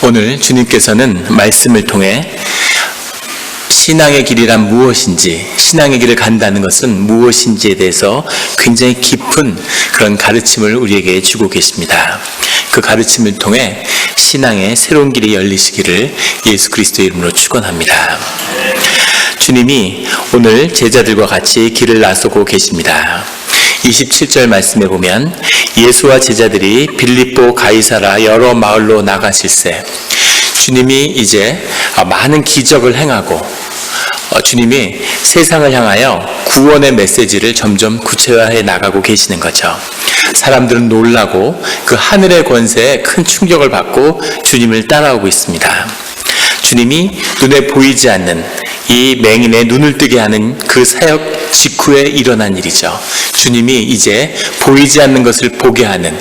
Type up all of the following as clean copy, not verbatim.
오늘 주님께서는 말씀을 통해 신앙의 길이란 무엇인지, 신앙의 길을 간다는 것은 무엇인지에 대해서 굉장히 깊은 그런 가르침을 우리에게 주고 계십니다. 그 가르침을 통해 신앙의 새로운 길이 열리시기를 예수 그리스도의 이름으로 축원합니다. 주님이 오늘 제자들과 같이 길을 나서고 계십니다. 27절 말씀에 보면 예수와 제자들이 빌립보 가이사라 여러 마을로 나가실새 주님이 이제 많은 기적을 행하고 주님이 세상을 향하여 구원의 메시지를 점점 구체화해 나가고 계시는 거죠. 사람들은 놀라고 그 하늘의 권세에 큰 충격을 받고 주님을 따라오고 있습니다. 주님이 눈에 보이지 않는 이 맹인의 눈을 뜨게 하는 그 사역 직후에 일어난 일이죠. 주님이 이제 보이지 않는 것을 보게 하는,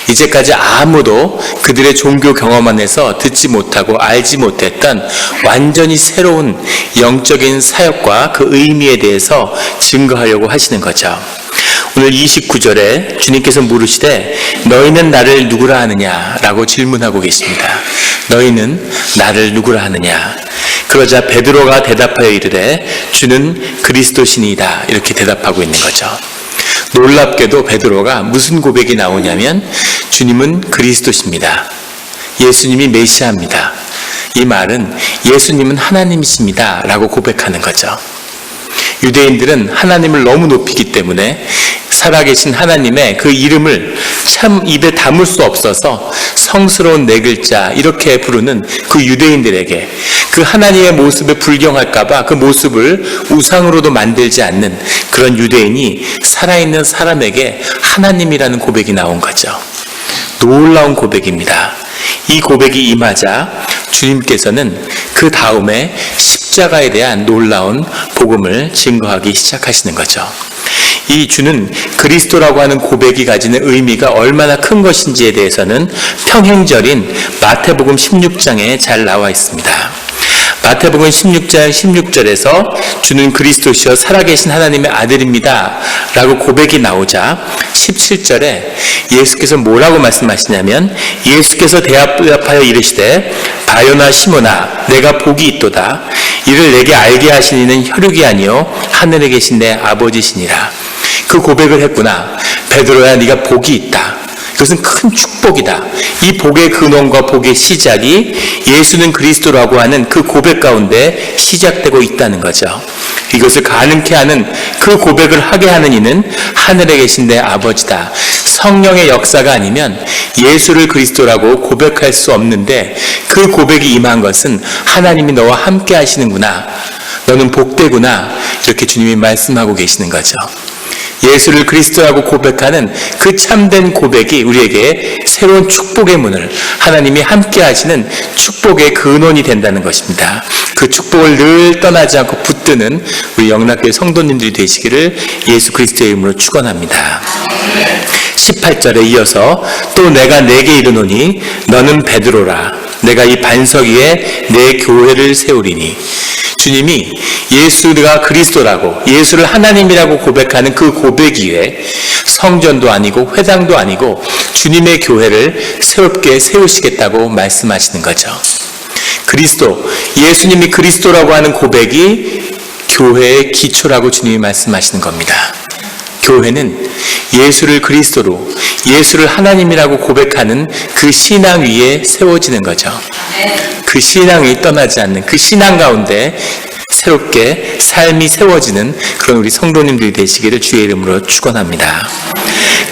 이제까지 아무도 그들의 종교 경험 안에서 듣지 못하고 알지 못했던 완전히 새로운 영적인 사역과 그 의미에 대해서 증거하려고 하시는 거죠. 오늘 29절에 주님께서 물으시되 너희는 나를 누구라 하느냐 라고 질문하고 계십니다. 너희는 나를 누구라 하느냐. 그러자 베드로가 대답하여 이르되 주는 그리스도시니이다 이렇게 대답하고 있는 거죠. 놀랍게도 베드로가 무슨 고백이 나오냐면 주님은 그리스도십니다. 예수님이 메시아입니다. 이 말은 예수님은 하나님이십니다 라고 고백하는 거죠. 유대인들은 하나님을 너무 높이기 때문에 살아계신 하나님의 그 이름을 참 입에 담을 수 없어서 성스러운 네 글자 이렇게 부르는 그 유대인들에게 그 하나님의 모습에 불경할까봐 그 모습을 우상으로도 만들지 않는 그런 유대인이 살아있는 사람에게 하나님이라는 고백이 나온 거죠. 놀라운 고백입니다. 이 고백이 임하자 주님께서는 그 다음에 십자가에 대한 놀라운 복음을 증거하기 시작하시는 거죠. 이 주는 그리스도라고 하는 고백이 가지는 의미가 얼마나 큰 것인지에 대해서는 평행절인 마태복음 16장에 잘 나와 있습니다. 마태복음 16장 16절에서 주는 그리스도시여 살아계신 하나님의 아들입니다 라고 고백이 나오자 17절에 예수께서 뭐라고 말씀하시냐면 예수께서 대답하여 이르시되 바요나 시몬아 내가 복이 있도다. 이를 내게 알게 하신 이는 혈육이 아니요 하늘에 계신 내 아버지시니라. 그 고백을 했구나. 베드로야 네가 복이 있다. 그것은 큰 축복이다. 이 복의 근원과 복의 시작이 예수는 그리스도라고 하는 그 고백 가운데 시작되고 있다는 거죠. 이것을 가능케 하는 그 고백을 하게 하는 이는 하늘에 계신 내 아버지다. 성령의 역사가 아니면 예수를 그리스도라고 고백할 수 없는데 그 고백이 임한 것은 하나님이 너와 함께 하시는구나. 너는 복되구나. 이렇게 주님이 말씀하고 계시는 거죠. 예수를 그리스도라고 고백하는 그 참된 고백이 우리에게 새로운 축복의 문을, 하나님이 함께 하시는 축복의 근원이 된다는 것입니다. 그 축복을 늘 떠나지 않고 붙드는 우리 영락교회 성도님들이 되시기를 예수 그리스도의 이름으로 축원합니다. 18절에 이어서 또 내가 네게 이르노니 너는 베드로라. 내가 이 반석 위에 내 교회를 세우리니. 주님이 예수가 그리스도라고 예수를 하나님이라고 고백하는 그 고백 위에 성전도 아니고 회당도 아니고 주님의 교회를 새롭게 세우시겠다고 말씀하시는 거죠. 그리스도, 예수님이 그리스도라고 하는 고백이 교회의 기초라고 주님이 말씀하시는 겁니다. 교회는 예수를 그리스도로, 예수를 하나님이라고 고백하는 그 신앙 위에 세워지는 거죠. 그 신앙이 떠나지 않는 그 신앙 가운데 새롭게 삶이 세워지는 그런 우리 성도님들이 되시기를 주의 이름으로 축원합니다.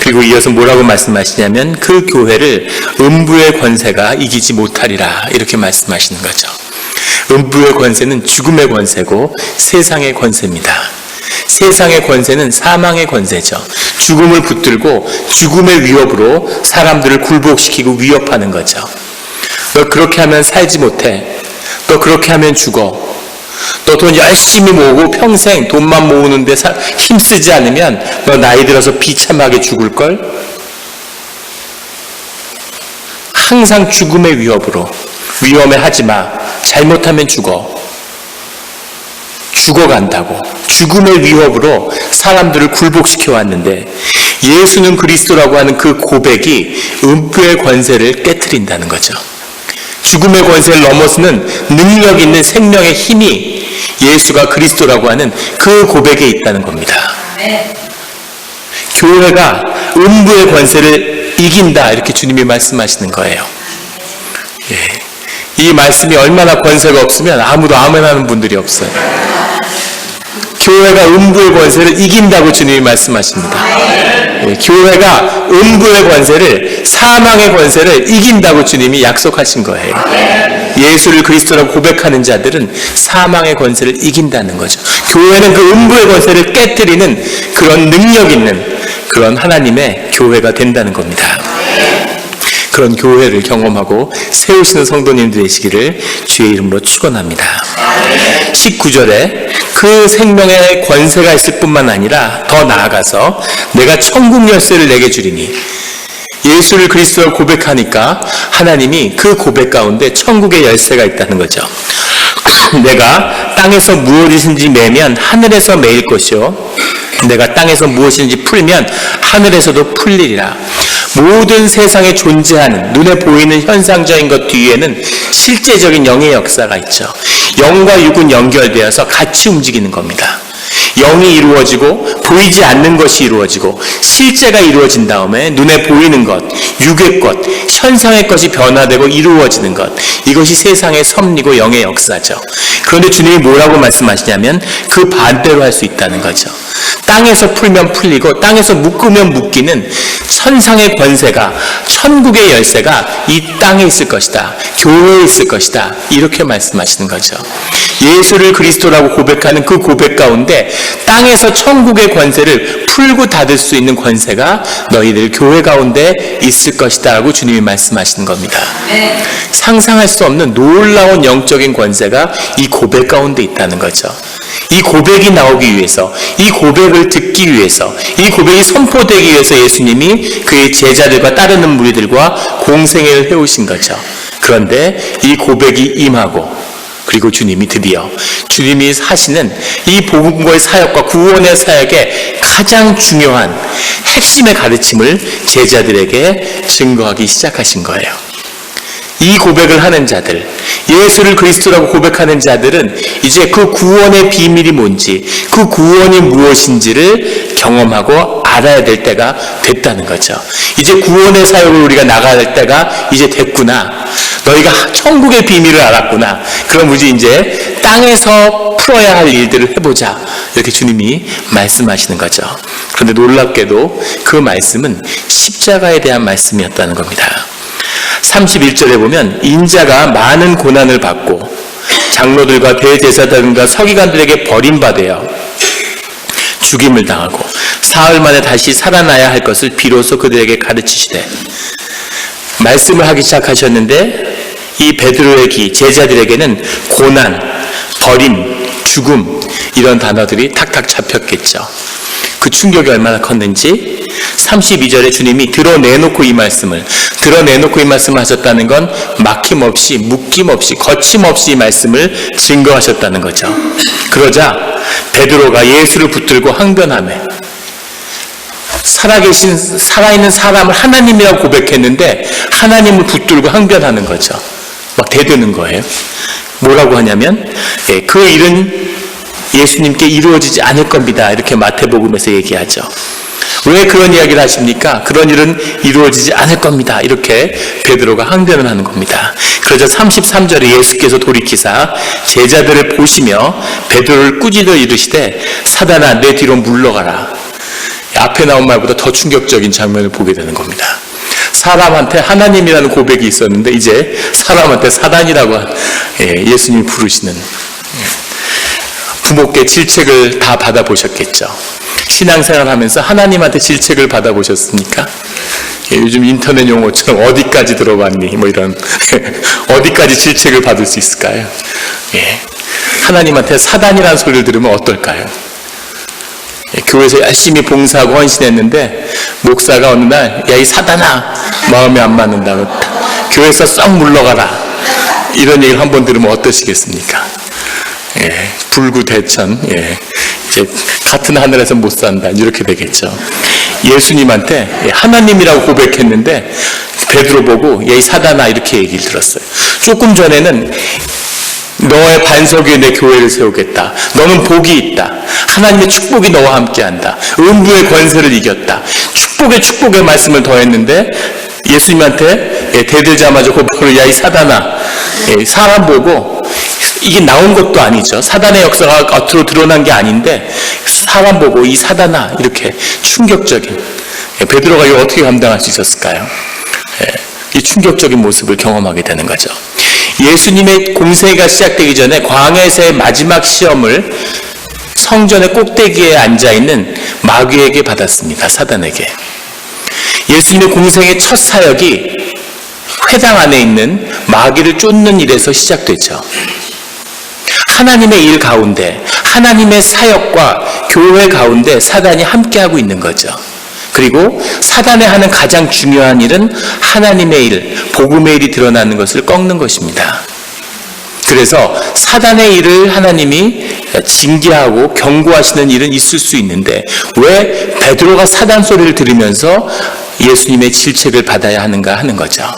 그리고 이어서 뭐라고 말씀하시냐면 그 교회를 음부의 권세가 이기지 못하리라 이렇게 말씀하시는 거죠. 음부의 권세는 죽음의 권세고 세상의 권세입니다. 세상의 권세는 사망의 권세죠. 죽음을 붙들고 죽음의 위협으로 사람들을 굴복시키고 위협하는 거죠. 너 그렇게 하면 살지 못해. 너 그렇게 하면 죽어. 너 돈 열심히 모으고 평생 돈만 모으는데 힘쓰지 않으면 너 나이 들어서 비참하게 죽을걸? 항상 죽음의 위협으로 위험해 하지마. 잘못하면 죽어간다고 죽음의 위협으로 사람들을 굴복시켜 왔는데 예수는 그리스도라고 하는 그 고백이 음부의 권세를 깨트린다는 거죠. 죽음의 권세를 넘어서는 능력 있는 생명의 힘이 예수가 그리스도라고 하는 그 고백에 있다는 겁니다. 교회가 음부의 권세를 이긴다, 이렇게 주님이 말씀하시는 거예요. 이 말씀이 얼마나 권세가 없으면 아무도 아멘하는 분들이 없어요. 교회가 음부의 권세를 이긴다고 주님이 말씀하십니다. 교회가 음부의 권세를, 사망의 권세를 이긴다고 주님이 약속하신 거예요. 예수를 그리스도라고 고백하는 자들은 사망의 권세를 이긴다는 거죠. 교회는 그 음부의 권세를 깨뜨리는 그런 능력 있는 그런 하나님의 교회가 된다는 겁니다. 그런 교회를 경험하고 세우시는 성도님들 되시기를 주의 이름으로 축원합니다. 19절에 그 생명의 권세가 있을 뿐만 아니라 더 나아가서 내가 천국 열쇠를 내게 주리니, 예수를 그리스도로 고백하니까 하나님이 그 고백 가운데 천국의 열쇠가 있다는 거죠. 내가 땅에서 무엇이든지 매면 하늘에서 매일 것이요, 내가 땅에서 무엇이든지 풀면 하늘에서도 풀리리라. 모든 세상에 존재하는 눈에 보이는 현상적인 것 뒤에는 실제적인 영의 역사가 있죠. 영과 육은 연결되어서 같이 움직이는 겁니다. 영이 이루어지고 보이지 않는 것이 이루어지고 실제가 이루어진 다음에 눈에 보이는 것, 육의 것, 현상의 것이 변화되고 이루어지는 것, 이것이 세상의 섭리고 영의 역사죠. 그런데 주님이 뭐라고 말씀하시냐면 그 반대로 할 수 있다는 거죠. 땅에서 풀면 풀리고 땅에서 묶으면 묶이는 천상의 권세가, 천국의 열쇠가 이 땅에 있을 것이다, 교회에 있을 것이다, 이렇게 말씀하시는 거죠. 예수를 그리스도라고 고백하는 그 고백 가운데 땅에서 천국의 권세를 풀고 닫을 수 있는 권세가 너희들 교회 가운데 있을 것이다 라고 주님이 말씀하시는 겁니다. 상상할 수 없는 놀라운 영적인 권세가 이 고백 가운데 있다는 거죠. 이 고백이 나오기 위해서, 이 고백을 듣기 위해서, 이 고백이 선포되기 위해서 예수님이 그의 제자들과 따르는 무리들과 공생애를 해오신 거죠. 그런데 이 고백이 임하고, 그리고 주님이 드디어 주님이 하시는 이 복음과의 사역과 구원의 사역의 가장 중요한 핵심의 가르침을 제자들에게 증거하기 시작하신 거예요. 이 고백을 하는 자들, 예수를 그리스도라고 고백하는 자들은 이제 그 구원의 비밀이 뭔지, 그 구원이 무엇인지를 경험하고 알아야 될 때가 됐다는 거죠. 이제 구원의 사역을 우리가 나가야 될 때가 이제 됐구나. 너희가 천국의 비밀을 알았구나. 그럼 우리 이제 땅에서 풀어야 할 일들을 해보자. 이렇게 주님이 말씀하시는 거죠. 그런데 놀랍게도 그 말씀은 십자가에 대한 말씀이었다는 겁니다. 31절에 보면 인자가 많은 고난을 받고 장로들과 대제사장들과 서기관들에게 버림받아요. 죽임을 당하고 사흘 만에 다시 살아나야 할 것을 비로소 그들에게 가르치시되, 말씀을 하기 시작하셨는데 이 베드로의 기, 제자들에게는 고난, 버림, 죽음, 이런 단어들이 탁탁 잡혔겠죠. 그 충격이 얼마나 컸는지 32절에 주님이 드러내놓고 이 말씀을 하셨다는 건 막힘없이, 묶임없이, 거침없이 이 말씀을 증거하셨다는 거죠. 그러자 베드로가 예수를 붙들고 항변하며, 살아있는 사람을 하나님이라고 고백했는데 하나님을 붙들고 항변하는 거죠. 막 대드는 거예요. 뭐라고 하냐면 그 일은 예수님께 이루어지지 않을 겁니다. 이렇게 마태복음에서 얘기하죠. 왜 그런 이야기를 하십니까? 그런 일은 이루어지지 않을 겁니다. 이렇게 베드로가 항변을 하는 겁니다. 그러자 33절에 예수께서 돌이키사 제자들을 보시며 베드로를 꾸짖어 이르시되 사단아 내 뒤로 물러가라. 앞에 나온 말보다 더 충격적인 장면을 보게 되는 겁니다. 사람한테 하나님이라는 고백이 있었는데 이제 사람한테 사단이라고 예수님이 부르시는, 부모께 질책을 다 받아보셨겠죠. 신앙생활 하면서 하나님한테 질책을 받아보셨습니까? 요즘 인터넷 용어처럼 어디까지 들어봤니? 뭐 이런 어디까지 질책을 받을 수 있을까요? 하나님한테 사단이라는 소리를 들으면 어떨까요? 교회에서 열심히 봉사하고 헌신했는데 목사가 어느 날 야 이 사단아 마음에 안 맞는다고 교회에서 썩 물러가라, 이런 얘기를 한번 들으면 어떠시겠습니까? 불구대천, 이제 같은 하늘에서 못 산다, 이렇게 되겠죠. 예수님한테 하나님이라고 고백했는데 베드로 보고 야 이 사단아 이렇게 얘기를 들었어요. 조금 전에는 너의 반석 위에 내 교회를 세우겠다. 너는 복이 있다. 하나님의 축복이 너와 함께한다. 음부의 권세를 이겼다. 축복의 말씀을 더했는데 예수님한테 대들자마자 곧바로 야 이 사단아, 사람 보고 이게 나온 것도 아니죠. 사단의 역사가 겉으로 드러난 게 아닌데 사람 보고 이 사단아 이렇게 충격적인, 베드로가 이걸 어떻게 감당할 수 있었을까요? 이 충격적인 모습을 경험하게 되는 거죠. 예수님의 공생애가 시작되기 전에 광야에서의 마지막 시험을 성전의 꼭대기에 앉아있는 마귀에게 받았습니다. 사단에게. 예수님의 공생의 첫 사역이 회당 안에 있는 마귀를 쫓는 일에서 시작됐죠. 하나님의 일 가운데, 하나님의 사역과 교회 가운데 사단이 함께하고 있는 거죠. 그리고 사단이 하는 가장 중요한 일은 하나님의 일, 복음의 일이 드러나는 것을 꺾는 것입니다. 그래서 사단의 일을 하나님이 징계하고 경고하시는 일은 있을 수 있는데 왜 베드로가 사단 소리를 들으면서 예수님의 질책을 받아야 하는가 하는 거죠.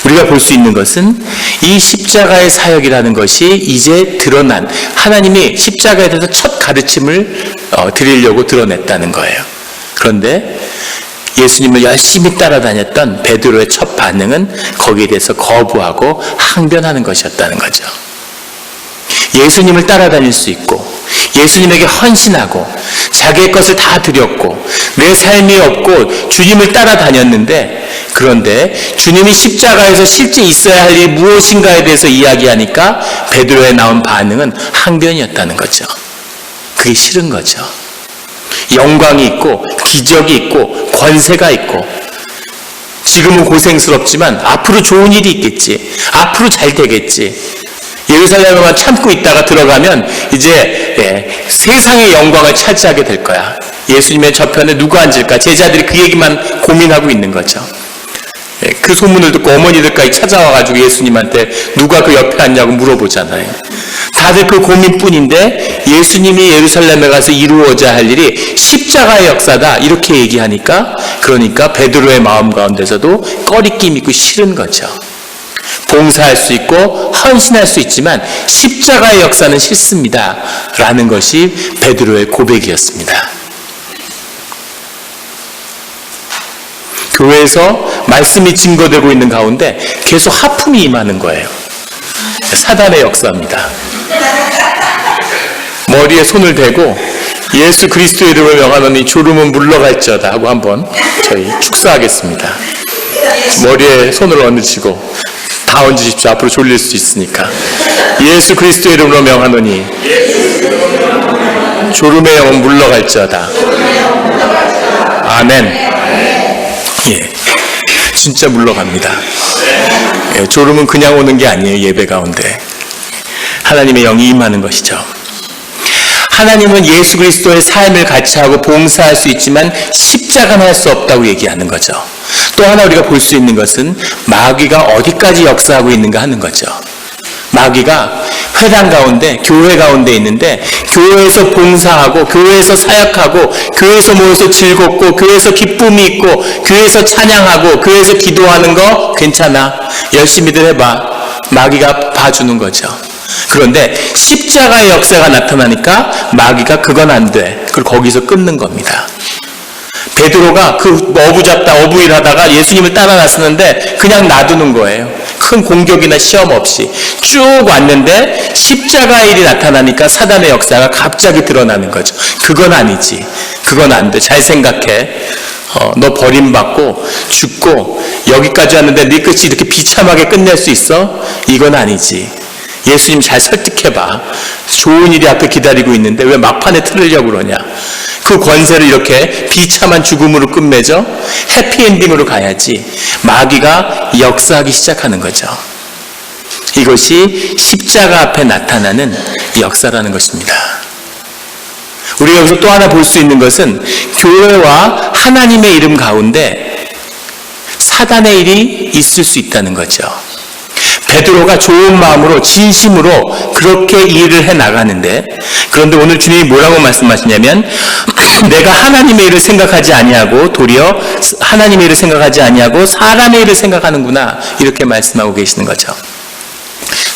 우리가 볼 수 있는 것은 이 십자가의 사역이라는 것이 이제 드러난, 하나님이 십자가에 대해서 첫 가르침을 드리려고 드러냈다는 거예요. 그런데 예수님을 열심히 따라다녔던 베드로의 첫 반응은 거기에 대해서 거부하고 항변하는 것이었다는 거죠. 예수님을 따라다닐 수 있고 예수님에게 헌신하고 자기의 것을 다 드렸고 내 삶이 없고 주님을 따라다녔는데, 그런데 주님이 십자가에서 실제 있어야 할 일이 무엇인가에 대해서 이야기하니까 베드로에 나온 반응은 항변이었다는 거죠. 그게 싫은 거죠. 영광이 있고 기적이 있고 권세가 있고 지금은 고생스럽지만 앞으로 좋은 일이 있겠지, 앞으로 잘 되겠지, 예루살렘에만 참고 있다가 들어가면 이제 세상의 영광을 차지하게 될 거야. 예수님의 저편에 누가 앉을까? 제자들이 그 얘기만 고민하고 있는 거죠. 그 소문을 듣고 어머니들까지 찾아와가지고 예수님한테 누가 그 옆에 앉냐고 물어보잖아요. 다들 그 고민뿐인데 예수님이 예루살렘에 가서 이루어져야 할 일이 십자가의 역사다 이렇게 얘기하니까, 그러니까 베드로의 마음 가운데서도 꺼리낌 있고 싫은 거죠. 봉사할 수 있고 헌신할 수 있지만 십자가의 역사는 싫습니다 라는 것이 베드로의 고백이었습니다. 교회에서 말씀이 증거되고 있는 가운데 계속 하품이 임하는 거예요. 사단의 역사입니다. 머리에 손을 대고 예수 그리스도의 이름을 명하노니 졸음은 물러갈지어다 하고 한번 저희 축사하겠습니다. 머리에 손을 얹으시고 다 얹으십시오. 앞으로 졸릴 수 있으니까. 예수 그리스도의 이름으로 명하노니 졸음의 영은 물러갈지어다. 아멘. 예, 진짜 물러갑니다. 예, 졸음은 그냥 오는 게 아니에요. 예배 가운데 하나님의 영이 임하는 것이죠. 하나님은 예수 그리스도의 삶을 같이 하고 봉사할 수 있지만 십자가는 할 수 없다고 얘기하는 거죠. 또 하나 우리가 볼 수 있는 것은 마귀가 어디까지 역사하고 있는가 하는 거죠. 마귀가 회당 가운데, 교회 가운데 있는데 교회에서 봉사하고 교회에서 사역하고 교회에서 모여서 즐겁고 교회에서 기쁨이 있고 교회에서 찬양하고 교회에서 기도하는 거 괜찮아, 열심히들 해봐. 마귀가 봐주는 거죠. 그런데 십자가의 역사가 나타나니까 마귀가 그건 안 돼. 그리고 거기서 끊는 겁니다. 베드로가 그 어부일하다가 예수님을 따라 나섰는데 그냥 놔두는 거예요. 큰 공격이나 시험 없이 쭉 왔는데 십자가의 일이 나타나니까 사단의 역사가 갑자기 드러나는 거죠. 그건 아니지, 그건 안 돼, 잘 생각해. 너 버림받고 죽고 여기까지 왔는데 네 끝이 이렇게 비참하게 끝낼 수 있어? 이건 아니지. 예수님 잘 설득해봐. 좋은 일이 앞에 기다리고 있는데 왜 막판에 틀으려고 그러냐. 그 권세를 이렇게 비참한 죽음으로 끝맺어 해피엔딩으로 가야지. 마귀가 역사하기 시작하는 거죠. 이것이 십자가 앞에 나타나는 역사라는 것입니다. 우리가 여기서 또 하나 볼 수 있는 것은 교회와 하나님의 이름 가운데 사단의 일이 있을 수 있다는 거죠. 베드로가 좋은 마음으로 진심으로 그렇게 일을 해 나가는데, 그런데 오늘 주님이 뭐라고 말씀하시냐면 내가 하나님의 일을 생각하지 아니하고 도리어 하나님의 일을 생각하지 아니하고 사람의 일을 생각하는구나, 이렇게 말씀하고 계시는 거죠.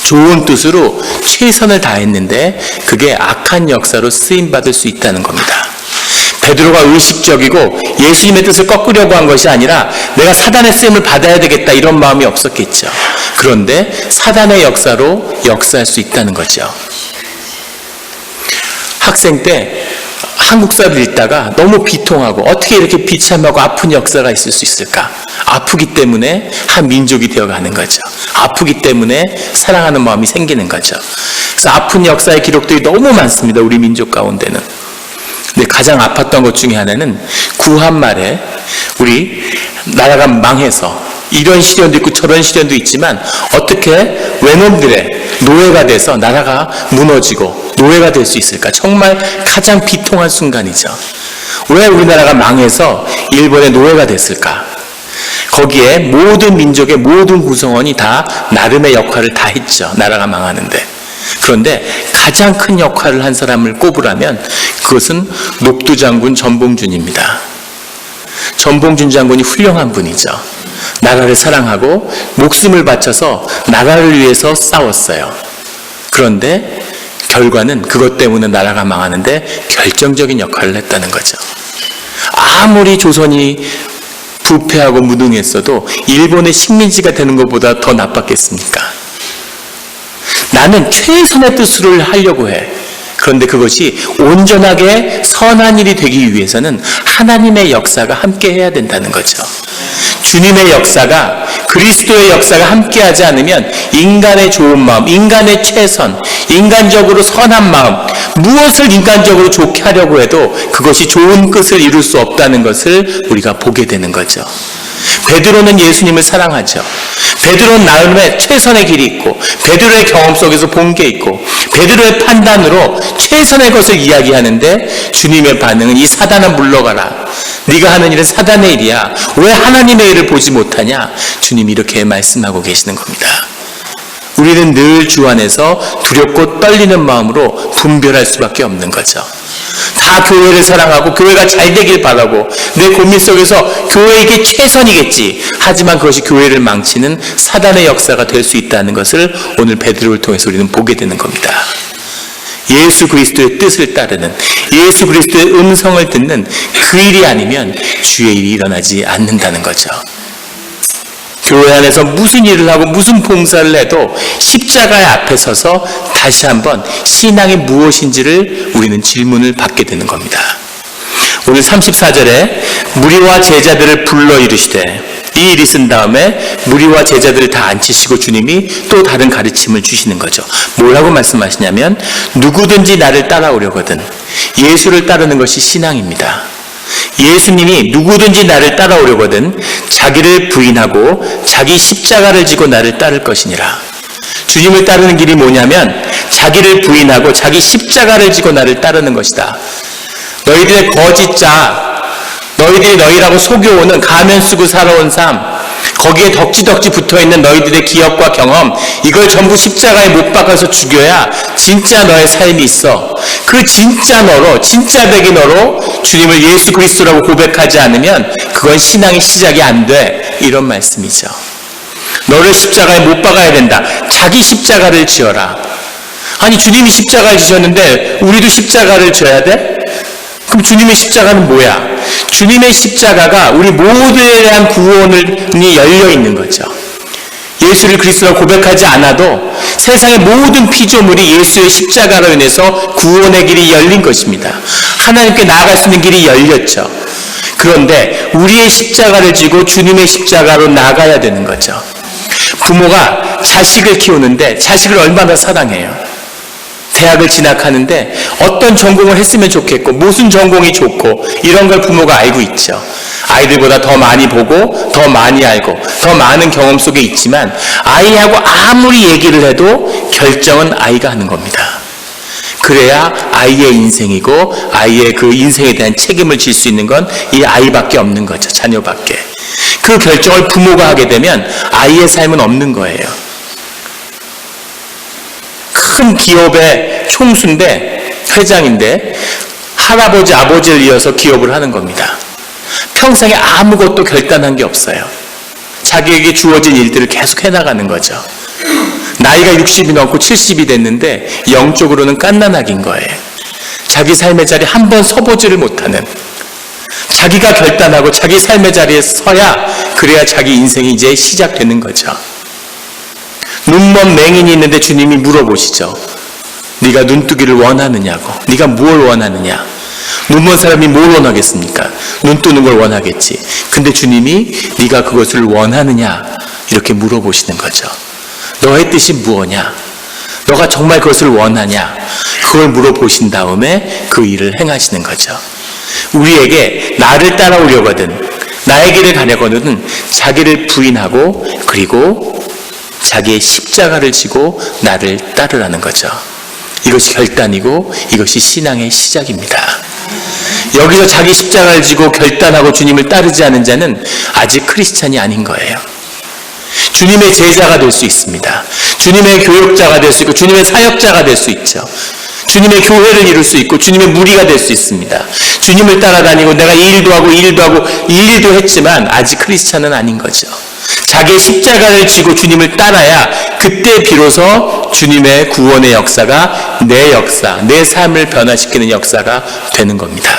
좋은 뜻으로 최선을 다했는데 그게 악한 역사로 쓰임받을 수 있다는 겁니다. 베드로가 의식적이고 예수님의 뜻을 꺾으려고 한 것이 아니라 내가 사단의 쓰임을 받아야 되겠다, 이런 마음이 없었겠죠. 그런데 사단의 역사로 역사할 수 있다는 거죠. 학생 때 한국사를 읽다가 너무 비통하고 어떻게 이렇게 비참하고 아픈 역사가 있을 수 있을까? 아프기 때문에 한 민족이 되어가는 거죠. 아프기 때문에 사랑하는 마음이 생기는 거죠. 그래서 아픈 역사의 기록들이 너무 많습니다, 우리 민족 가운데는. 근데 가장 아팠던 것 중에 하나는 구한 말에 우리 나라가 망해서 이런 시련도 있고 저런 시련도 있지만 어떻게 외놈들의 노예가 돼서 나라가 무너지고 노예가 될 수 있을까? 정말 가장 비통한 순간이죠. 왜 우리나라가 망해서 일본의 노예가 됐을까? 거기에 모든 민족의 모든 구성원이 다 나름의 역할을 다 했죠, 나라가 망하는데. 그런데 가장 큰 역할을 한 사람을 꼽으라면 그것은 녹두 장군 전봉준입니다. 전봉준 장군이 훌륭한 분이죠. 나라를 사랑하고 목숨을 바쳐서 나라를 위해서 싸웠어요. 그런데 결과는 그것 때문에 나라가 망하는데 결정적인 역할을 했다는 거죠. 아무리 조선이 부패하고 무능했어도 일본의 식민지가 되는 것보다 더 나빴겠습니까? 나는 최선의 뜻을 하려고 해. 그런데 그것이 온전하게 선한 일이 되기 위해서는 하나님의 역사가 함께 해야 된다는 거죠. 주님의 역사가, 그리스도의 역사가 함께하지 않으면 인간의 좋은 마음, 인간의 최선, 인간적으로 선한 마음, 무엇을 인간적으로 좋게 하려고 해도 그것이 좋은 뜻을 이룰 수 없다는 것을 우리가 보게 되는 거죠. 베드로는 예수님을 사랑하죠. 베드로는 나름의 최선의 길이 있고 베드로의 경험 속에서 본 게 있고 베드로의 판단으로 최선의 것을 이야기하는데 주님의 반응은 이 사단아 물러가라. 네가 하는 일은 사단의 일이야. 왜 하나님의 일을 보지 못하냐? 주님이 이렇게 말씀하고 계시는 겁니다. 우리는 늘 주 안에서 두렵고 떨리는 마음으로 분별할 수밖에 없는 거죠. 다 교회를 사랑하고 교회가 잘 되길 바라고 내 고민 속에서 교회에게 최선이겠지. 하지만 그것이 교회를 망치는 사단의 역사가 될 수 있다는 것을 오늘 베드로를 통해서 우리는 보게 되는 겁니다. 예수 그리스도의 뜻을 따르는, 예수 그리스도의 음성을 듣는 그 일이 아니면 주의 일이 일어나지 않는다는 거죠. 교회 안에서 무슨 일을 하고 무슨 봉사를 해도 십자가의 앞에 서서 다시 한번 신앙이 무엇인지를 우리는 질문을 받게 되는 겁니다. 오늘 34절에 무리와 제자들을 불러 이르시되, 이 일이 쓴 다음에 무리와 제자들을 다 앉히시고 주님이 또 다른 가르침을 주시는 거죠. 뭐라고 말씀하시냐면 누구든지 나를 따라오려거든. 예수를 따르는 것이 신앙입니다. 예수님이 누구든지 나를 따라오려거든 자기를 부인하고 자기 십자가를 지고 나를 따를 것이니라. 주님을 따르는 길이 뭐냐면 자기를 부인하고 자기 십자가를 지고 나를 따르는 것이다. 너희들의 거짓자, 너희들이 너희라고 속여오는 가면 쓰고 살아온 삶, 거기에 덕지덕지 붙어있는 너희들의 기억과 경험, 이걸 전부 십자가에 못 박아서 죽여야 진짜 너의 삶이 있어. 그 진짜 너로, 진짜 백이 너로 주님을 예수 그리스도라고 고백하지 않으면 그건 신앙의 시작이 안 돼. 이런 말씀이죠. 너를 십자가에 못 박아야 된다. 자기 십자가를 지어라. 아니 주님이 십자가를 지셨는데 우리도 십자가를 져야 돼? 그럼 주님의 십자가는 뭐야? 주님의 십자가가 우리 모두에 대한 구원이 열려 있는 거죠. 예수를 그리스도라고 고백하지 않아도 세상의 모든 피조물이 예수의 십자가로 인해서 구원의 길이 열린 것입니다. 하나님께 나아갈 수 있는 길이 열렸죠. 그런데 우리의 십자가를 지고 주님의 십자가로 나가야 되는 거죠. 부모가 자식을 키우는데 자식을 얼마나 사랑해요. 대학을 진학하는데 어떤 전공을 했으면 좋겠고 무슨 전공이 좋고 이런 걸 부모가 알고 있죠. 아이들보다 더 많이 보고 더 많이 알고 더 많은 경험 속에 있지만 아이하고 아무리 얘기를 해도 결정은 아이가 하는 겁니다. 그래야 아이의 인생이고 아이의 그 인생에 대한 책임을 질 수 있는 건 이 아이밖에 없는 거죠. 자녀밖에. 그 결정을 부모가 하게 되면 아이의 삶은 없는 거예요. 큰 기업의 총수인데, 회장인데 할아버지, 아버지를 이어서 기업을 하는 겁니다. 평생에 아무것도 결단한 게 없어요. 자기에게 주어진 일들을 계속 해나가는 거죠. 나이가 60이 넘고 70이 됐는데 영적으로는 갓난아기인 거예요. 자기 삶의 자리에 한 번 서보지를 못하는, 자기가 결단하고 자기 삶의 자리에 서야 그래야 자기 인생이 이제 시작되는 거죠. 눈먼 맹인이 있는데 주님이 물어보시죠. 네가 눈뜨기를 원하느냐고. 네가 뭘 원하느냐. 눈먼 사람이 뭘 원하겠습니까? 눈 뜨는 걸 원하겠지. 근데 주님이 네가 그것을 원하느냐 이렇게 물어보시는 거죠. 너의 뜻이 무엇냐? 너가 정말 그것을 원하냐? 그걸 물어보신 다음에 그 일을 행하시는 거죠. 우리에게 나를 따라오려거든, 나의 길을 가려거든 자기를 부인하고 그리고 자기의 십자가를 지고 나를 따르라는 거죠. 이것이 결단이고 이것이 신앙의 시작입니다. 여기서 자기 십자가를 지고 결단하고 주님을 따르지 않은 자는 아직 크리스찬이 아닌 거예요. 주님의 제자가 될 수 있습니다. 주님의 교역자가 될 수 있고 주님의 사역자가 될 수 있죠. 주님의 교회를 이룰 수 있고 주님의 무리가 될 수 있습니다. 주님을 따라다니고 내가 이 일도 하고 이 일도 하고 이 일도 했지만 아직 크리스찬은 아닌 거죠. 자기의 십자가를 지고 주님을 따라야 그때 비로소 주님의 구원의 역사가 내 역사, 내 삶을 변화시키는 역사가 되는 겁니다.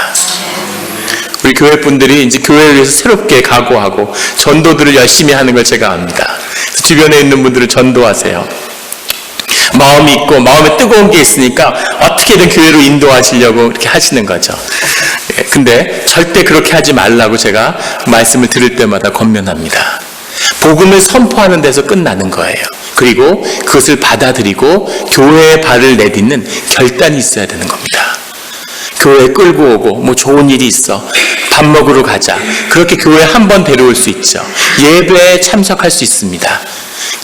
우리 교회 분들이 이제 교회를 위해서 새롭게 각오하고 전도들을 열심히 하는 걸 제가 압니다. 주변에 있는 분들을 전도하세요. 마음이 있고 마음에 뜨거운 게 있으니까 어떻게든 교회로 인도하시려고 이렇게 하시는 거죠. 근데 절대 그렇게 하지 말라고 제가 말씀을 들을 때마다 권면합니다. 복음을 선포하는 데서 끝나는 거예요. 그리고 그것을 받아들이고 교회에 발을 내딛는 결단이 있어야 되는 겁니다. 교회에 끌고 오고 뭐 좋은 일이 있어 밥 먹으러 가자, 그렇게 교회에 한 번 데려올 수 있죠. 예배에 참석할 수 있습니다.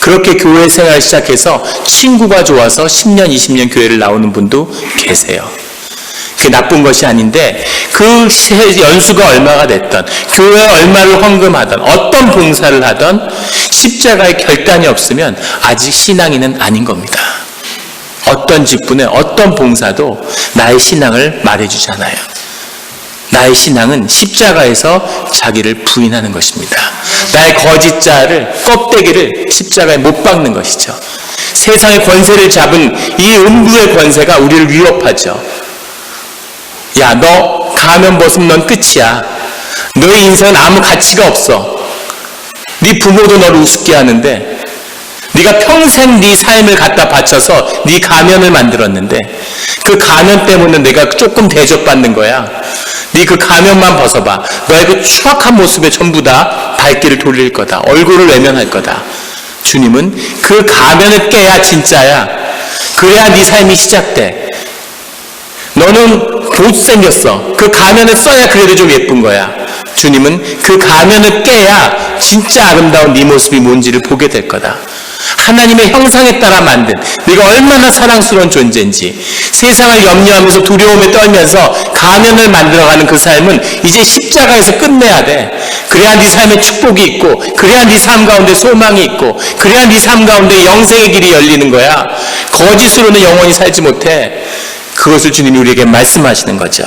그렇게 교회 생활 시작해서 친구가 좋아서 10년 20년 교회를 나오는 분도 계세요. 그게 나쁜 것이 아닌데 그 연수가 얼마가 됐던, 교회에 얼마를 헌금하던, 어떤 봉사를 하던 십자가의 결단이 없으면 아직 신앙인은 아닌 겁니다. 어떤 직분에 어떤 봉사도 나의 신앙을 말해주잖아요. 나의 신앙은 십자가에서 자기를 부인하는 것입니다. 나의 거짓자를, 껍데기를 십자가에 못 박는 것이죠. 세상의 권세를 잡은 이 음부의 권세가 우리를 위협하죠. 야, 너 가면 벗으면 넌 끝이야. 너의 인생은 아무 가치가 없어. 네 부모도 너를 우습게 하는데, 네가 평생 네 삶을 갖다 바쳐서 네 가면을 만들었는데 그 가면 때문에 내가 조금 대접받는 거야. 네 그 가면만 벗어봐. 너의 그 추악한 모습에 전부 다 발길을 돌릴 거다. 얼굴을 외면할 거다. 주님은 그 가면을 깨야 진짜야. 그래야 네 삶이 시작돼. 너는 못생겼어. 그 가면을 써야 그래도 좀 예쁜 거야. 주님은 그 가면을 깨야 진짜 아름다운 네 모습이 뭔지를 보게 될 거다. 하나님의 형상에 따라 만든 네가 얼마나 사랑스러운 존재인지, 세상을 염려하면서 두려움에 떨면서 가면을 만들어가는 그 삶은 이제 십자가에서 끝내야 돼. 그래야 네 삶에 축복이 있고, 그래야 네 삶 가운데 소망이 있고, 그래야 네 삶 가운데 영생의 길이 열리는 거야. 거짓으로는 영원히 살지 못해. 그것을 주님이 우리에게 말씀하시는 거죠.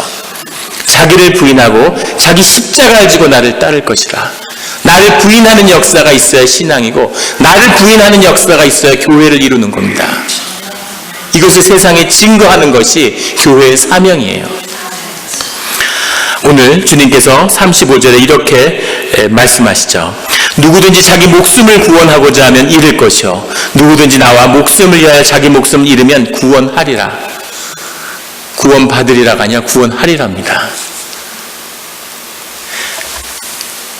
자기를 부인하고 자기 십자가를 지고 나를 따를 것이라. 나를 부인하는 역사가 있어야 신앙이고, 나를 부인하는 역사가 있어야 교회를 이루는 겁니다. 이것을 세상에 증거하는 것이 교회의 사명이에요. 오늘 주님께서 35절에 이렇게 말씀하시죠. 누구든지 자기 목숨을 구원하고자 하면 잃을 것이요, 누구든지 나와 목숨을 위하여 자기 목숨을 잃으면 구원하리라. 구원받으리라가 아니라 구원하리랍니다.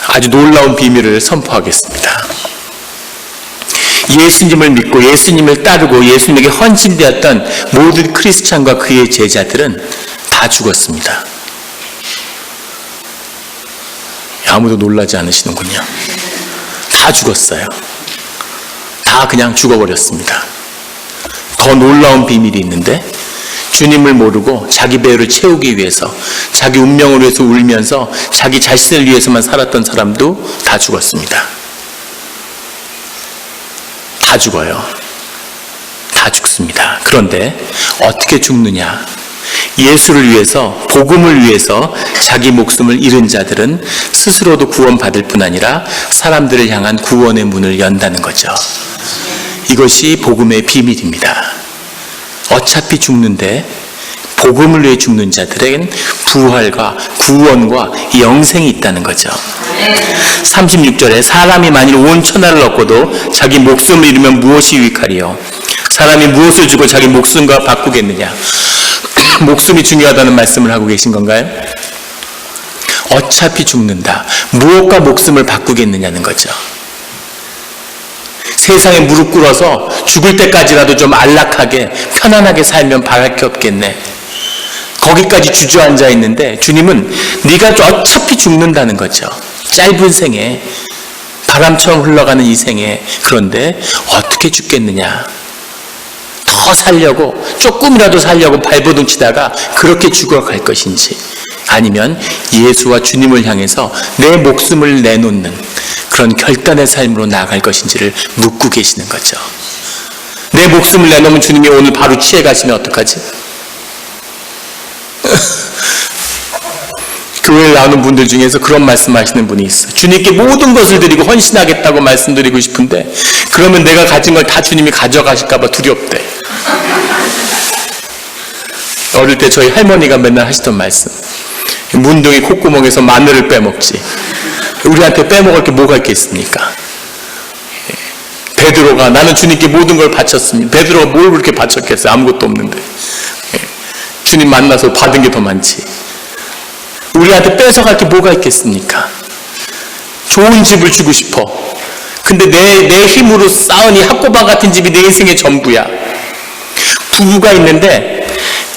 아주 놀라운 비밀을 선포하겠습니다. 예수님을 믿고 예수님을 따르고 예수님에게 헌신되었던 모든 크리스찬과 그의 제자들은 다 죽었습니다. 아무도 놀라지 않으시는군요. 다 죽었어요. 다 그냥 죽어버렸습니다. 더 놀라운 비밀이 있는데, 주님을 모르고 자기 배를 채우기 위해서, 자기 운명을 위해서 울면서 자기 자신을 위해서만 살았던 사람도 다 죽었습니다. 다 죽어요. 다 죽습니다. 그런데 어떻게 죽느냐? 예수를 위해서, 복음을 위해서 자기 목숨을 잃은 자들은 스스로도 구원받을 뿐 아니라 사람들을 향한 구원의 문을 연다는 거죠. 이것이 복음의 비밀입니다. 어차피 죽는데 복음을 위해 죽는 자들에겐 부활과 구원과 영생이 있다는 거죠. 36절에 사람이 만일 온 천하를 얻고도 자기 목숨을 잃으면 무엇이 유익하리요? 사람이 무엇을 주고 자기 목숨과 바꾸겠느냐? 목숨이 중요하다는 말씀을 하고 계신 건가요? 어차피 죽는다. 무엇과 목숨을 바꾸겠느냐는 거죠. 세상에 무릎 꿇어서 죽을 때까지라도 좀 안락하게 편안하게 살면 바랄 게 없겠네. 거기까지 주저앉아 있는데 주님은 네가 어차피 죽는다는 거죠. 짧은 생에, 바람처럼 흘러가는 이 생에, 그런데 어떻게 죽겠느냐? 더 살려고, 조금이라도 살려고 발버둥 치다가 그렇게 죽어갈 것인지, 아니면 예수와 주님을 향해서 내 목숨을 내놓는 그런 결단의 삶으로 나아갈 것인지를 묻고 계시는 거죠. 내 목숨을 내놓으면 주님이 오늘 바로 취해 가시면 어떡하지? 교회에 나오는 분들 중에서 그런 말씀하시는 분이 있어요. 주님께 모든 것을 드리고 헌신하겠다고 말씀드리고 싶은데 그러면 내가 가진 걸 다 주님이 가져가실까 봐 두렵대. 어릴 때 저희 할머니가 맨날 하시던 말씀, 문둥이 콧구멍에서 마늘을 빼먹지 우리한테 빼먹을 게 뭐가 있겠습니까? 베드로가 나는 주님께 모든 걸 바쳤습니다. 베드로가 뭘 그렇게 바쳤겠어요? 아무것도 없는데. 주님 만나서 받은 게 더 많지. 우리한테 뺏어갈 게 뭐가 있겠습니까? 좋은 집을 주고 싶어. 근데 내 힘으로 쌓은 이 학고방 같은 집이 내 인생의 전부야. 부부가 있는데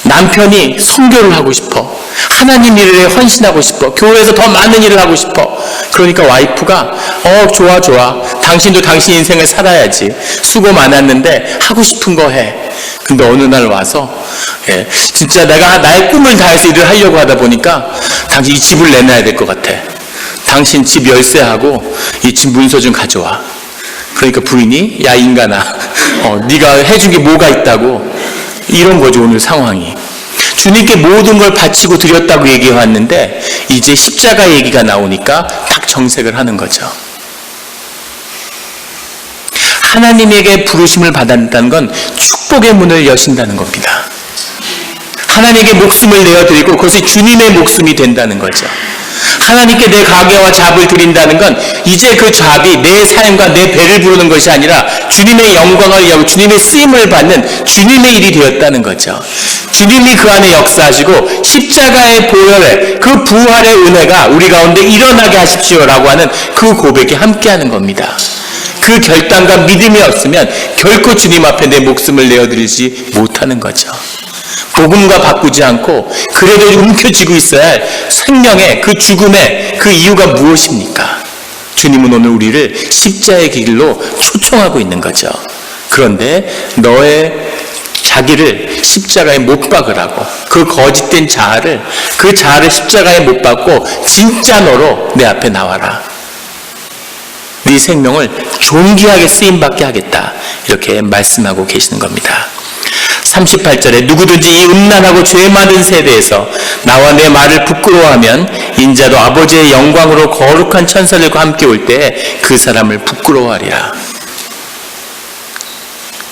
남편이 선교를 하고 싶어. 하나님 일에 헌신하고 싶어. 교회에서 더 많은 일을 하고 싶어. 그러니까 와이프가 좋아. 당신도 당신 인생을 살아야지. 수고 많았는데 하고 싶은 거 해. 근데 어느 날 와서 진짜 내가 나의 꿈을 다해서 일을 하려고 하다 보니까 당신 이 집을 내놔야 될 것 같아. 당신 집 열쇠하고 이 집 문서 좀 가져와. 그러니까 부인이 야 인간아 네가 해준 게 뭐가 있다고. 이런 거죠 오늘 상황이. 주님께 모든 걸 바치고 드렸다고 얘기해왔는데 이제 십자가 얘기가 나오니까 딱 정색을 하는 거죠. 하나님에게 부르심을 받았다는 건 축복의 문을 여신다는 겁니다. 하나님께 목숨을 내어드리고 그것이 주님의 목숨이 된다는 거죠. 하나님께 내 가게와 잡을 드린다는 건 이제 그 잡이 내 삶과 내 배를 부르는 것이 아니라 주님의 영광을 위하고 주님의 쓰임을 받는 주님의 일이 되었다는 거죠. 주님이 그 안에 역사하시고 십자가의 보혈의 그 부활의 은혜가 우리 가운데 일어나게 하십시오라고 하는 그 고백이 함께하는 겁니다. 그 결단과 믿음이 없으면 결코 주님 앞에 내 목숨을 내어드리지 못하는 거죠. 복음과 바꾸지 않고 그래도 움켜쥐고 있어야 할 생명의 그 죽음의 그 이유가 무엇입니까? 주님은 오늘 우리를 십자의 길로 초청하고 있는 거죠. 그런데 너의 자기를 십자가에 못 박으라고, 그 거짓된 자아를, 그 자아를 십자가에 못 박고 진짜 너로 내 앞에 나와라. 네 생명을 존귀하게 쓰임받게 하겠다. 이렇게 말씀하고 계시는 겁니다. 38절에 누구든지 이 음란하고 죄 많은 세대에서 나와 내 말을 부끄러워하면 인자도 아버지의 영광으로 거룩한 천사들과 함께 올 때에 그 사람을 부끄러워하리라.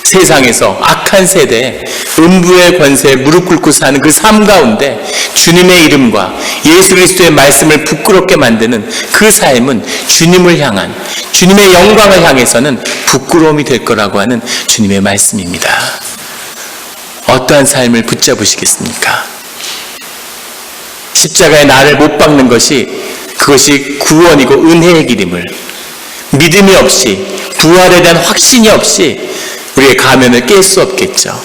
세상에서 악한 세대에 음부의 권세에 무릎 꿇고 사는 그 삶 가운데 주님의 이름과 예수 그리스도의 말씀을 부끄럽게 만드는 그 삶은 주님을 향한, 주님의 영광을 향해서는 부끄러움이 될 거라고 하는 주님의 말씀입니다. 어떠한 삶을 붙잡으시겠습니까? 십자가에 나를 못 박는 것이, 그것이 구원이고 은혜의 길임을 믿음이 없이, 부활에 대한 확신이 없이 우리의 가면을 깰 수 없겠죠.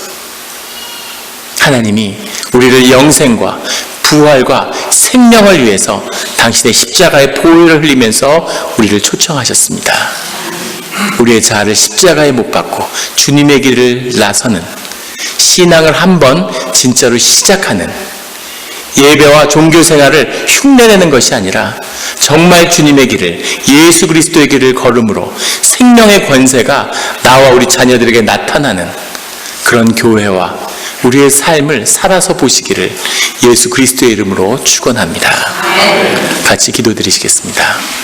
하나님이 우리를 영생과 부활과 생명을 위해서 당신의 십자가의 보혈을 흘리면서 우리를 초청하셨습니다. 우리의 자아를 십자가에 못 박고 주님의 길을 나서는, 신앙을 한번 진짜로 시작하는, 예배와 종교 생활을 흉내내는 것이 아니라 정말 주님의 길을, 예수 그리스도의 길을 걸음으로 생명의 권세가 나와 우리 자녀들에게 나타나는 그런 교회와 우리의 삶을 살아서 보시기를 예수 그리스도의 이름으로 축원합니다. 같이 기도드리시겠습니다.